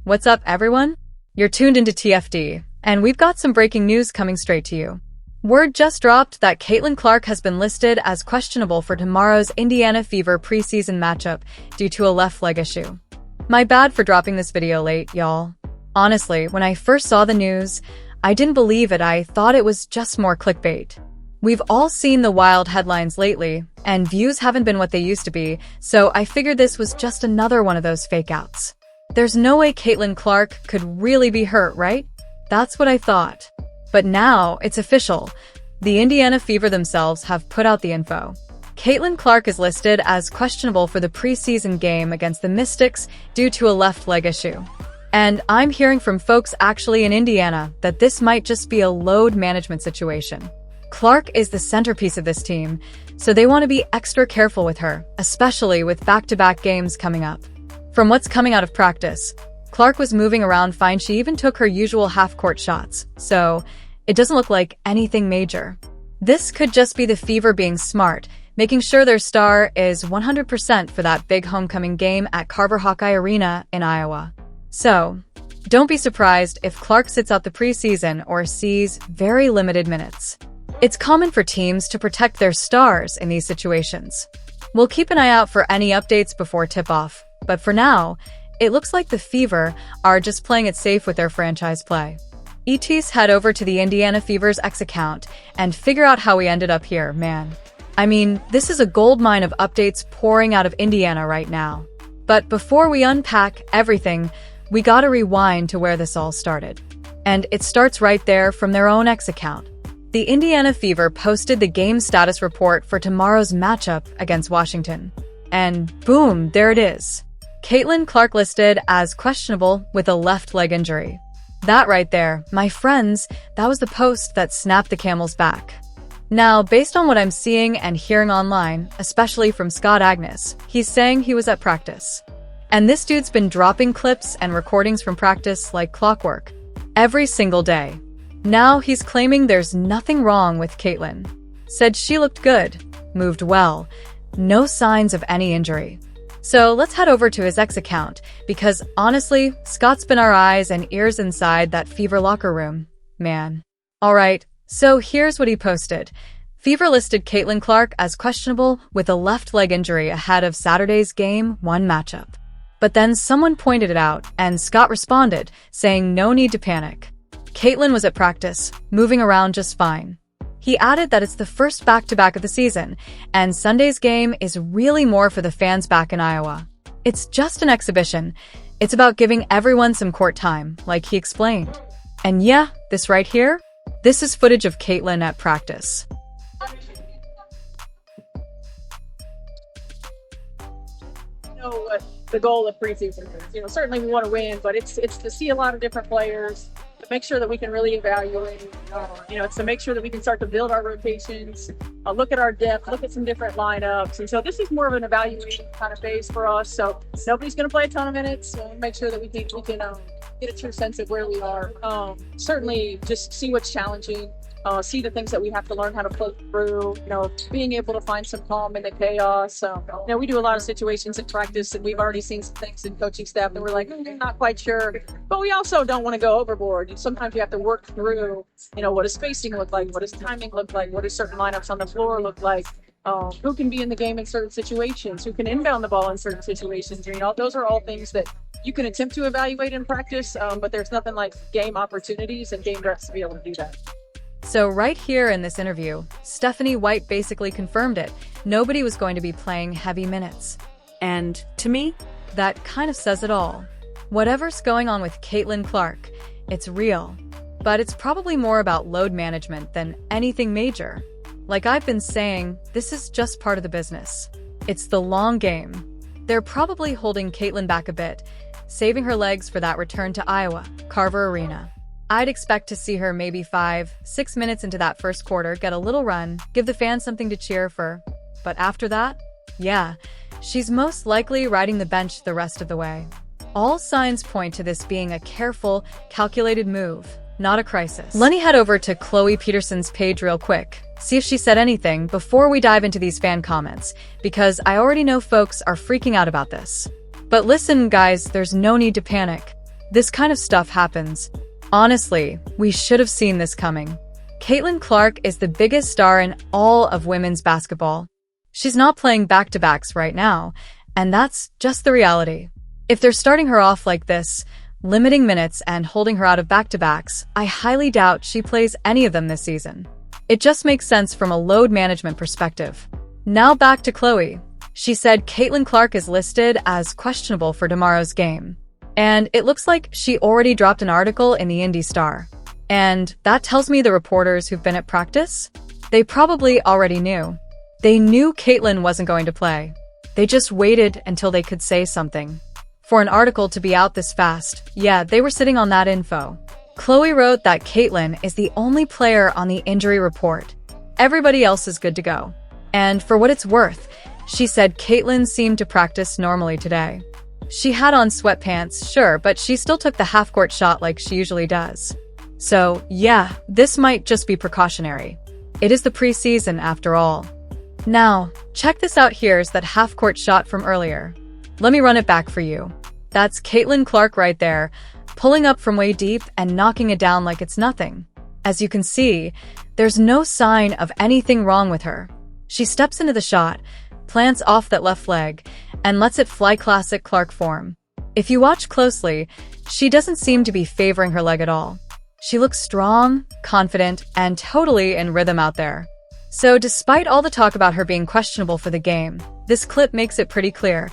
What's up, everyone? You're tuned into TFD, and we've got some breaking news coming straight to you. Word just dropped that Caitlin Clark has been listed as questionable for tomorrow's Indiana Fever preseason matchup due to a left leg issue. My bad for dropping this video late, y'all. Honestly, when I first saw the news, I didn't believe it. I thought it was just more clickbait. We've all seen the wild headlines lately, and views haven't been what they used to be, so I figured this was just another one of those fake outs. There's no way Caitlin Clark could really be hurt, right? That's what I thought. But now, it's official. The Indiana Fever themselves have put out the info. Caitlin Clark is listed as questionable for the preseason game against the Mystics due to a left leg issue. And I'm hearing from folks actually in Indiana that this might just be a load management situation. Clark is the centerpiece of this team, so they want to be extra careful with her, especially with back-to-back games coming up. From what's coming out of practice, Clark was moving around fine. She even took her usual half-court shots, so it doesn't look like anything major. This could just be the Fever being smart, making sure their star is 100% for that big homecoming game at Carver Hawkeye Arena in Iowa. So, don't be surprised if Clark sits out the preseason or sees very limited minutes. It's common for teams to protect their stars in these situations. We'll keep an eye out for any updates before tip-off, but for now, it looks like the Fever are just playing it safe with their franchise play. ETs head over to the Indiana Fever's X account and figure out how we ended up here, man. I mean, this is a goldmine of updates pouring out of Indiana right now. But before we unpack everything, we gotta rewind to where this all started. And it starts right there from their own X account. The Indiana Fever posted the game status report for tomorrow's matchup against Washington. And boom, there it is. Caitlin Clark listed as questionable with a left leg injury. That right there, my friends, that was the post that snapped the camel's back. Now, based on what I'm seeing and hearing online, especially from Scott Agness, he's saying he was at practice. And this dude's been dropping clips and recordings from practice like clockwork, every single day. Now he's claiming there's nothing wrong with Caitlin. Said she looked good, moved well, no signs of any injury. So let's head over to his X account, because honestly, Scott's been our eyes and ears inside that Fever locker room, man. Alright, so here's what he posted. Fever listed Caitlin Clark as questionable with a left leg injury ahead of Saturday's Game 1 matchup. But then someone pointed it out, and Scott responded, saying no need to panic. Caitlin was at practice, moving around just fine. He added that it's the first back-to-back of the season, and Sunday's game is really more for the fans back in Iowa. It's just an exhibition. It's about giving everyone some court time, like he explained. And yeah, this right here, this is footage of Caitlin at practice. You know what the goal of preseason is. Certainly we want to win, but it's to see a lot of different players, to make sure that we can really evaluate, it's to make sure that we can start to build our rotations, look at our depth, look at some different lineups. And so this is more of an evaluation kind of phase for us. So nobody's going to play a ton of minutes. So make sure that we can get a true sense of where we are. Certainly just see what's challenging, see the things that we have to learn how to play through, being able to find some calm in the chaos. We do a lot of situations in practice, and we've already seen some things in coaching staff that we're like, not quite sure. But we also don't want to go overboard. And sometimes you have to work through, what does spacing look like? What does timing look like? What does certain lineups on the floor look like? Who can be in the game in certain situations? Who can inbound the ball in certain situations? Those are all things that you can attempt to evaluate in practice, but there's nothing like game opportunities and game reps to be able to do that. So right here in this interview, Stephanie White basically confirmed it. Nobody was going to be playing heavy minutes. And to me, that kind of says it all. Whatever's going on with Caitlin Clark, it's real. But it's probably more about load management than anything major. Like I've been saying, this is just part of the business. It's the long game. They're probably holding Caitlin back a bit, saving her legs for that return to Iowa, Carver Arena. I'd expect to see her maybe 5-6 minutes into that first quarter get a little run, give the fans something to cheer for. But after that, yeah, she's most likely riding the bench the rest of the way. All signs point to this being a careful, calculated move, not a crisis. Let me head over to Khloe Peterson's page real quick, see if she said anything before we dive into these fan comments, because I already know folks are freaking out about this. But listen, guys, there's no need to panic. This kind of stuff happens. Honestly, we should have seen this coming. Caitlin Clark is the biggest star in all of women's basketball. She's not playing back-to-backs right now, and that's just the reality. If they're starting her off like this, limiting minutes and holding her out of back-to-backs, I highly doubt she plays any of them this season. It just makes sense from a load management perspective. Now back to Khloe. She said Caitlin Clark is listed as questionable for tomorrow's game. And it looks like she already dropped an article in the Indy Star. And that tells me the reporters who've been at practice, they probably already knew. They knew Caitlin wasn't going to play. They just waited until they could say something. For an article to be out this fast, yeah, they were sitting on that info. Khloe wrote that Caitlin is the only player on the injury report. Everybody else is good to go. And for what it's worth, she said Caitlin seemed to practice normally today. She had on sweatpants, sure, but she still took the half-court shot like she usually does. So, yeah, this might just be precautionary. It is the preseason after all. Now, check this out. Here's that half-court shot from earlier. Let me run it back for you. That's Caitlin Clark right there, pulling up from way deep and knocking it down like it's nothing. As you can see, there's no sign of anything wrong with her. She steps into the shot, plants off that left leg, and lets it fly, classic Clark form. If you watch closely, she doesn't seem to be favoring her leg at all. She looks strong, confident, and totally in rhythm out there. So despite all the talk about her being questionable for the game, this clip makes it pretty clear.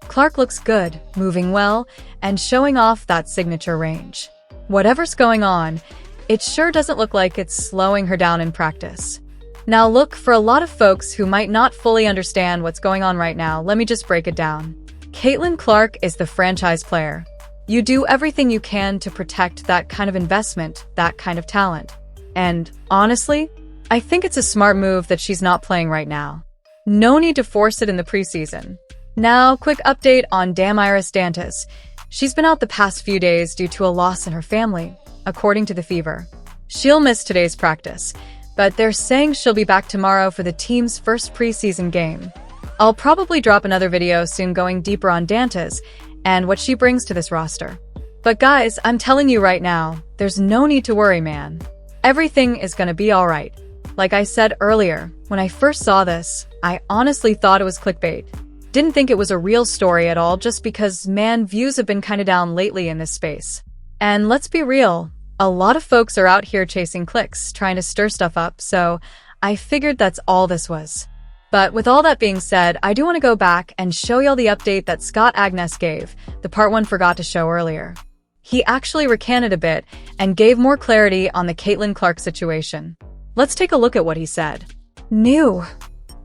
Clark looks good, moving well, and showing off that signature range. Whatever's going on, it sure doesn't look like it's slowing her down in practice. Now look, for a lot of folks who might not fully understand what's going on right now, let me just break it down. Caitlin Clark is the franchise player. You do everything you can to protect that kind of investment, that kind of talent. And honestly, I think it's a smart move that she's not playing right now. No need to force it in the preseason. Now, quick update on Damaris Dantas. She's been out the past few days due to a loss in her family, according to The Fever. She'll miss today's practice, but they're saying she'll be back tomorrow for the team's first preseason game. I'll probably drop another video soon going deeper on Dantas and what she brings to this roster. But guys, I'm telling you right now, there's no need to worry, man. Everything is gonna be alright. Like I said earlier, when I first saw this, I honestly thought it was clickbait. Didn't think it was a real story at all, just because, man, views have been kinda down lately in this space. And let's be real, a lot of folks are out here chasing clicks, trying to stir stuff up, so I figured that's all this was. But with all that being said, I do want to go back and show y'all the update that Scott Agness gave, the part one forgot to show earlier. He actually recanted a bit and gave more clarity on the Caitlin Clark situation. Let's take a look at what he said. New.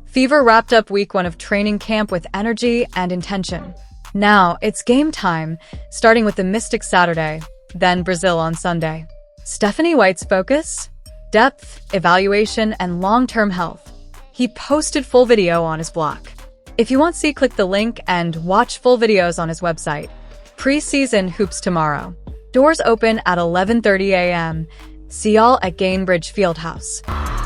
Fever wrapped up week 1 of training camp with energy and intention. Now, it's game time, starting with the Mystics Saturday, then Brazil on Sunday. Stephanie White's focus? Depth, evaluation, and long-term health. He posted full video on his blog. If you want to see, click the link and watch full videos on his website. Preseason hoops tomorrow. Doors open at 11:30 a.m. See y'all at Gainbridge Fieldhouse.